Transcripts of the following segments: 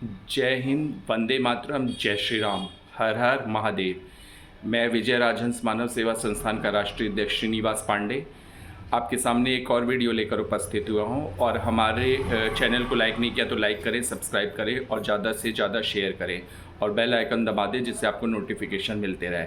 जय हिंद, वंदे मातरम, जय श्री राम, हर हर महादेव। मैं विजय राजहंस मानव सेवा संस्थान का राष्ट्रीय अध्यक्ष श्रीनिवास पांडे आपके सामने एक और वीडियो लेकर उपस्थित हुआ हूं। और हमारे चैनल को लाइक नहीं किया तो लाइक करें, सब्सक्राइब करें और ज़्यादा से ज़्यादा शेयर करें और बेल आइकन दबा दें जिससे आपको नोटिफिकेशन मिलते रहे।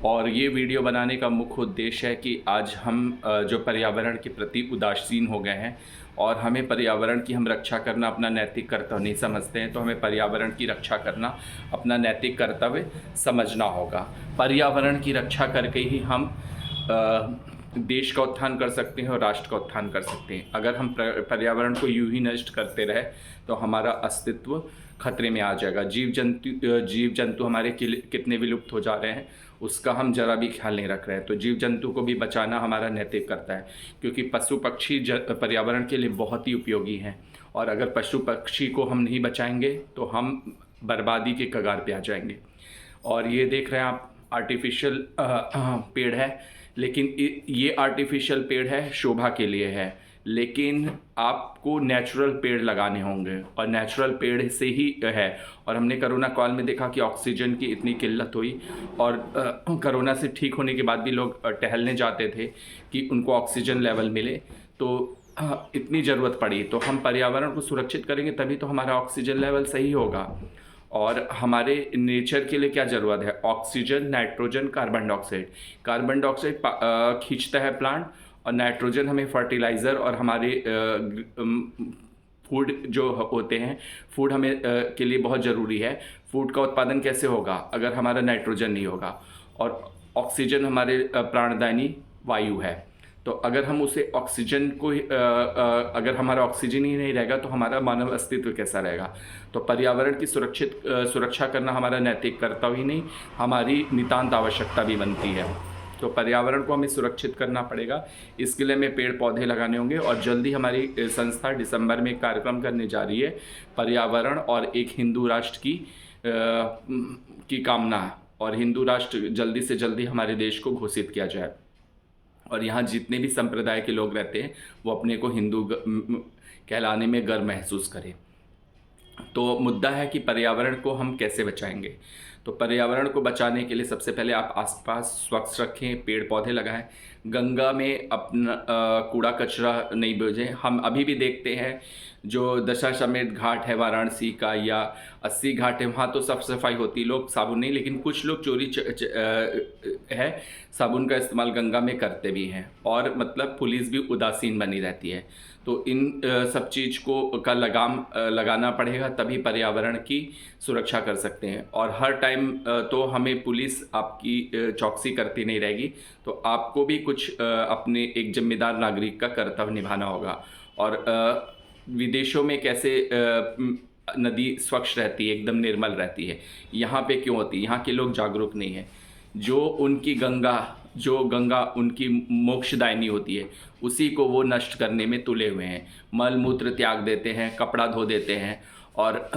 और ये वीडियो बनाने का मुख्य उद्देश्य है कि आज हम जो पर्यावरण के प्रति उदासीन हो गए हैं और हमें पर्यावरण की हम रक्षा करना अपना नैतिक कर्तव्य नहीं समझते हैं, तो हमें पर्यावरण की रक्षा करना अपना नैतिक कर्तव्य समझना होगा। पर्यावरण की रक्षा करके ही हम देश का उत्थान कर सकते हैं और राष्ट्र का उत्थान कर सकते हैं। अगर हम पर्यावरण को यूं ही नष्ट करते रहे तो हमारा अस्तित्व खतरे में आ जाएगा। जीव जंतु हमारे कितने विलुप्त हो जा रहे हैं उसका हम जरा भी ख्याल नहीं रख रहे हैं। तो जीव जंतु को भी बचाना हमारा नैतिक कर्तव्य है, क्योंकि पशु पक्षी पर्यावरण के लिए बहुत ही उपयोगी हैं। और अगर पशु पक्षी को हम नहीं बचाएंगे तो हम बर्बादी के कगार पे आ जाएंगे। और ये देख रहे हैं आप, आर्टिफिशियल पेड़ है, लेकिन ये आर्टिफिशियल पेड़ है शोभा के लिए है, लेकिन आपको नेचुरल पेड़ लगाने होंगे और नेचुरल पेड़ से ही है। और हमने कोरोना काल में देखा कि ऑक्सीजन की इतनी किल्लत हुई और कोरोना से ठीक होने के बाद भी लोग टहलने जाते थे कि उनको ऑक्सीजन लेवल मिले, तो इतनी ज़रूरत पड़ी। तो हम पर्यावरण को सुरक्षित करेंगे तभी तो हमारा ऑक्सीजन लेवल सही होगा। और हमारे नेचर के लिए क्या ज़रूरत है? Oxygen, nitrogen, carbon dioxide. Carbon dioxide खींचता है प्लांट और नाइट्रोजन हमें फर्टिलाइज़र और हमारे फूड जो होते हैं, फूड हमें के लिए बहुत ज़रूरी है। फूड का उत्पादन कैसे होगा अगर हमारा नाइट्रोजन नहीं होगा? और ऑक्सीजन हमारे प्राणदायनी वायु है। तो अगर हम उसे ऑक्सीजन को अगर हमारा ऑक्सीजन ही नहीं रहेगा तो हमारा मानव अस्तित्व कैसा रहेगा? तो पर्यावरण की सुरक्षा करना हमारा नैतिक कर्तव्य ही नहीं, हमारी नितांत आवश्यकता भी बनती है। तो पर्यावरण को हमें सुरक्षित करना पड़ेगा। इसके लिए हमें पेड़ पौधे लगाने होंगे। और जल्दी हमारी संस्था दिसंबर में एक कार्यक्रम करने जा रही है पर्यावरण और एक हिंदू राष्ट्र की कामना। और हिंदू राष्ट्र जल्दी से जल्दी हमारे देश को घोषित किया जाए और यहाँ जितने भी संप्रदाय के लोग रहते हैं वो अपने को हिंदू कहलाने में गर्व महसूस करें। तो मुद्दा है कि पर्यावरण को हम कैसे बचाएंगे। तो पर्यावरण को बचाने के लिए सबसे पहले आप आसपास स्वच्छ रखें, पेड़ पौधे लगाएं। गंगा में अपना कूड़ा कचरा नहीं भेजें। हम अभी भी देखते हैं जो दशाश्वमेध घाट है वाराणसी का या 80 घाट है, वहाँ तो साफ सफाई होती, लोग साबुन नहीं, लेकिन कुछ लोग चोरी है साबुन का इस्तेमाल गंगा में करते भी हैं। और मतलब पुलिस भी उदासीन बनी रहती है। तो इन सब चीज़ को का लगाना पड़ेगा, तभी पर्यावरण की सुरक्षा कर सकते हैं। और हर टाइम तो हमें पुलिस आपकी चौकसी करती नहीं रहेगी, तो आपको भी कुछ अपने एक जिम्मेदार नागरिक का कर्तव्य निभाना होगा। और विदेशों में कैसे नदी स्वच्छ रहती है, एकदम निर्मल रहती है, यहाँ पे क्यों होती है? यहाँ के लोग जागरूक नहीं है। जो गंगा उनकी मोक्षदायिनी होती है उसी को वो नष्ट करने में तुले हुए हैं। मल मूत्र त्याग देते हैं, कपड़ा धो देते हैं और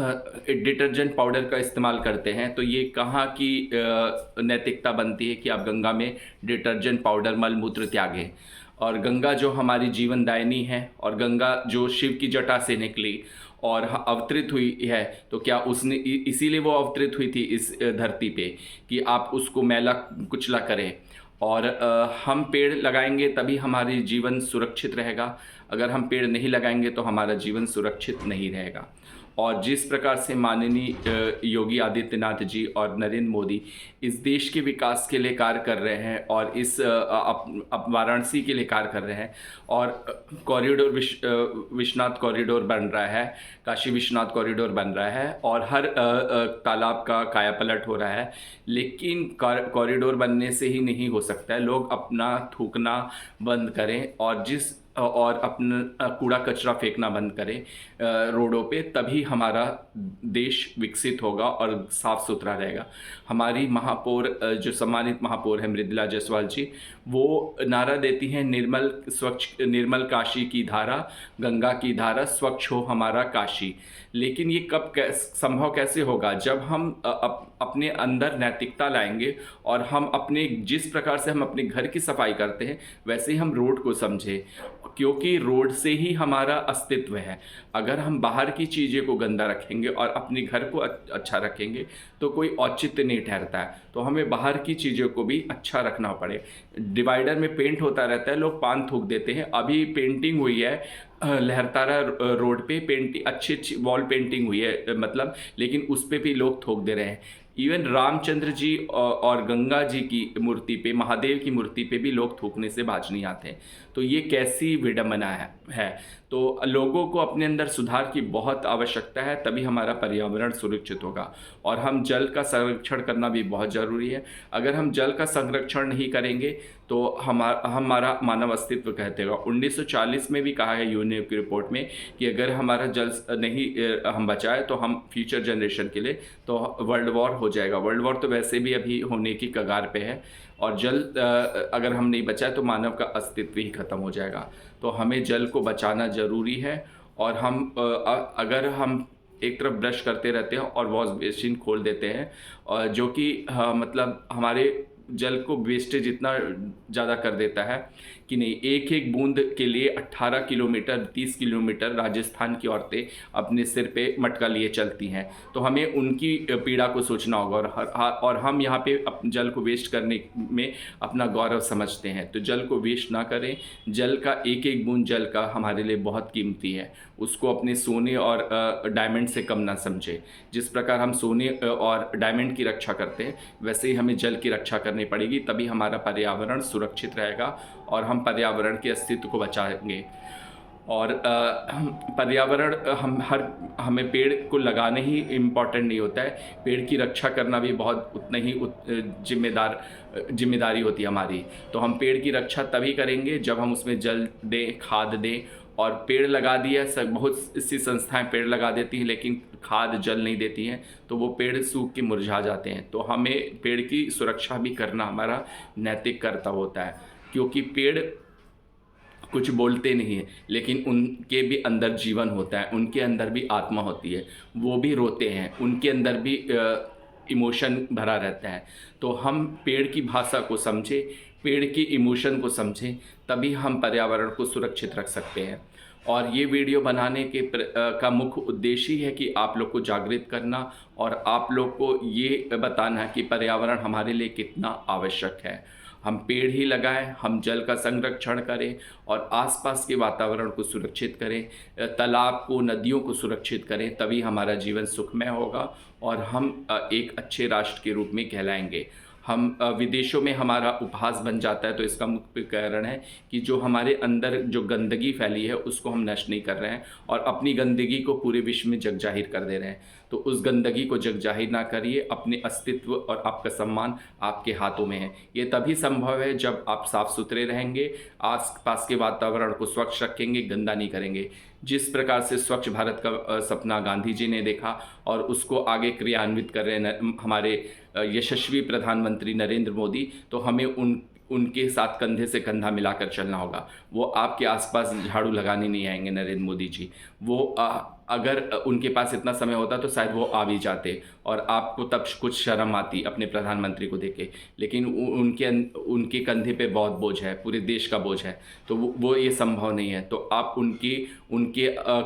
डिटर्जेंट पाउडर का इस्तेमाल करते हैं। तो ये कहाँ की नैतिकता बनती है कि आप गंगा में डिटर्जेंट पाउडर मल मूत्र त्यागें? और गंगा जो हमारी जीवनदायिनी है और गंगा जो शिव की जटा से निकली और अवतरित हुई है, तो क्या उसने इसीलिए वो अवतरित हुई थी इस धरती पे कि आप उसको मैला कुचला करें? और हम पेड़ लगाएंगे तभी हमारी जीवन सुरक्षित रहेगा। अगर हम पेड़ नहीं लगाएंगे तो हमारा जीवन सुरक्षित नहीं रहेगा। और जिस प्रकार से माननीय योगी आदित्यनाथ जी और नरेंद्र मोदी इस देश के विकास के लिए कार्य कर रहे हैं और इस वाराणसी के लिए कार्य कर रहे हैं और कॉरिडोर विश्वनाथ कॉरिडोर बन रहा है, काशी विश्वनाथ कॉरिडोर बन रहा है और हर तालाब का कायापलट हो रहा है, लेकिन कॉरिडोर बनने से ही नहीं हो सकता है। लोग अपना थूकना बंद करें और अपना कूड़ा कचरा फेंकना बंद करें रोडों पे, तभी हमारा देश विकसित होगा और साफ़ सुथरा रहेगा। हमारी महापौर जो सम्मानित महापौर है मृदुला जायसवाल जी, वो नारा देती हैं निर्मल काशी की धारा, गंगा की धारा, स्वच्छ हो हमारा काशी। लेकिन ये कब संभव कैसे होगा? जब हम अपने अंदर नैतिकता लाएंगे और हम जिस प्रकार से हम अपने घर की सफाई करते हैं वैसे ही हम रोड को समझें क्योंकि रोड से ही हमारा अस्तित्व है। अगर हम बाहर की चीज़ें को गंदा रखेंगे और अपने घर को अच्छा रखेंगे तो कोई औचित्य नहीं ठहरता है। तो हमें बाहर की चीज़ों को भी अच्छा रखना पड़े। डिवाइडर में पेंट होता रहता है, लोग पान थूक देते हैं। अभी पेंटिंग हुई है लहरतारा रोड पे, अच्छी अच्छी वॉल पेंटिंग हुई है मतलब, लेकिन उस पर भी लोग थूक दे रहे हैं। इवन रामचंद्र जी और गंगा जी की मूर्ति पे, महादेव की मूर्ति पे भी लोग थूकने से बाज नहीं आते। तो ये कैसी विडंबना है। तो लोगों को अपने अंदर सुधार की बहुत आवश्यकता है, तभी हमारा पर्यावरण सुरक्षित होगा। और हम जल का संरक्षण करना भी बहुत ज़रूरी है। अगर हम जल का संरक्षण नहीं करेंगे तो हमारा मानव अस्तित्व कहतेगा। 1940 में भी कहा है यूएनओ की रिपोर्ट में कि अगर हमारा जल नहीं हम बचाए तो हम फ्यूचर जनरेशन के लिए तो वर्ल्ड वॉर हो जाएगा। वर्ल्ड वॉर तो वैसे भी अभी होने की कगार पे है, और जल अगर हम नहीं बचाए तो मानव का अस्तित्व ही खत्म हो जाएगा। तो हमें जल को बचाना ज़रूरी है। और हम अगर हम एक तरफ ब्रश करते रहते हैं और वॉश बेसिन खोल देते हैं, और जो कि मतलब हमारे जल को वेस्टेज इतना ज़्यादा कर देता है कि नहीं, एक एक बूंद के लिए 18 किलोमीटर 30 किलोमीटर राजस्थान की औरतें अपने सिर पे मटका लिए चलती हैं। तो हमें उनकी पीड़ा को सोचना होगा। और हम यहाँ पे जल को वेस्ट करने में अपना गौरव समझते हैं। तो जल को वेस्ट ना करें। जल का एक एक बूंद जल का हमारे लिए बहुत कीमती है। उसको अपने सोने और डायमंड से कम ना समझे। जिस प्रकार हम सोने और डायमंड की रक्षा करते हैं, वैसे ही हमें जल की रक्षा करनी पड़ेगी, तभी हमारा पर्यावरण सुरक्षित रहेगा और हम पर्यावरण के अस्तित्व को बचाएंगे। और पर्यावरण हमें पेड़ को लगाना ही इम्पॉर्टेंट नहीं होता है, पेड़ की रक्षा करना भी बहुत उतना ही जिम्मेदारी होती है हमारी। तो हम पेड़ की रक्षा तभी करेंगे जब हम उसमें जल दें, खाद दें। और पेड़ लगा दिया, बहुत सी संस्थाएं पेड़ लगा देती हैं लेकिन खाद जल नहीं देती हैं, तो वो पेड़ सूख के मुरझा जाते हैं। तो हमें पेड़ की सुरक्षा भी करना हमारा नैतिक कर्तव्य होता है, क्योंकि पेड़ कुछ बोलते नहीं हैं लेकिन उनके भी अंदर जीवन होता है, उनके अंदर भी आत्मा होती है, वो भी रोते हैं, उनके अंदर भी इमोशन भरा रहता है। तो हम पेड़ की भाषा को समझें, पेड़ की इमोशन को समझें, तभी हम पर्यावरण को सुरक्षित रख सकते हैं। और ये वीडियो बनाने का मुख्य उद्देश्य ही है कि आप लोग को जागृत करना और आप लोग को ये बताना कि पर्यावरण हमारे लिए कितना आवश्यक है। हम पेड़ ही लगाएं, हम जल का संरक्षण करें और आसपास के वातावरण को सुरक्षित करें, तालाब को, नदियों को सुरक्षित करें, तभी हमारा जीवन सुखमय होगा और हम एक अच्छे राष्ट्र के रूप में कहलाएंगे। हम विदेशों में हमारा उपहास बन जाता है, तो इसका मुख्य कारण है कि जो हमारे अंदर जो गंदगी फैली है उसको हम नष्ट नहीं कर रहे हैं और अपनी गंदगी को पूरे विश्व में जग जाहिर कर दे रहे हैं। तो उस गंदगी को जग जाहिर ना करिए। अपने अस्तित्व और आपका सम्मान आपके हाथों में है। ये तभी संभव है जब आप साफ सुथरे रहेंगे, आस पास के वातावरण को स्वच्छ रखेंगे, गंदा नहीं करेंगे। जिस प्रकार से स्वच्छ भारत का सपना गांधी जी ने देखा और उसको आगे क्रियान्वित कर रहे हैं हमारे यशस्वी प्रधानमंत्री नरेंद्र मोदी, तो हमें उनके साथ कंधे से कंधा मिलाकर चलना होगा। वो आपके आसपास झाड़ू लगाने नहीं आएंगे नरेंद्र मोदी जी। वो अगर उनके पास इतना समय होता तो शायद वो आ भी जाते और आपको तब कुछ शर्म आती अपने प्रधानमंत्री को देखे, लेकिन उनके कंधे पे बहुत बोझ है, पूरे देश का बोझ है, तो वो ये संभव नहीं है। तो आप उनके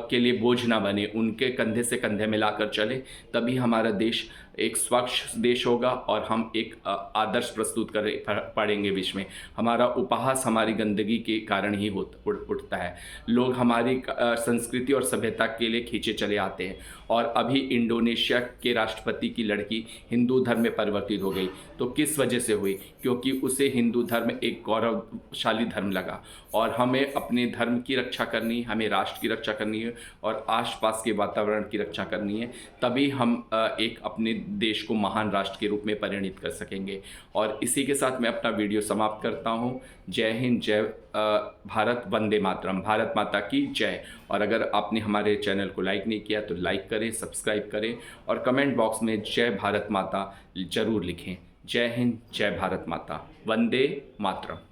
के लिए बोझ ना बने, उनके कंधे से कंधे मिलाकर चले, तभी हमारा देश एक स्वच्छ देश होगा और हम एक आदर्श प्रस्तुत कर पड़ेंगे विश्व में। हमारा उपहास हमारी गंदगी के कारण ही उठता है। लोग हमारी संस्कृति और सभ्यता के लिए खींचे चले आते हैं। और अभी इंडोनेशिया के राष्ट्रपति की लड़की हिंदू धर्म में परिवर्तित हो गई, तो किस वजह से हुई? क्योंकि उसे हिंदू धर्म एक गौरवशाली धर्म लगा। और हमें अपने धर्म की रक्षा करनी है, हमें राष्ट्र की रक्षा करनी है और आसपास के वातावरण की रक्षा करनी है, तभी हम एक अपने देश को महान राष्ट्र के रूप में परिणित कर सकेंगे। और इसी के साथ मैं अपना वीडियो समाप्त करता हूँ। जय हिंद, जय भारत, वंदे मातरम, भारत माता की जय। और अगर आपने हमारे चैनल को लाइक नहीं किया तो लाइक करें, सब्सक्राइब करें और कमेंट बॉक्स में जय भारत माता ज़रूर लिखें। जय हिंद, जय भारत माता, वंदे मातरम।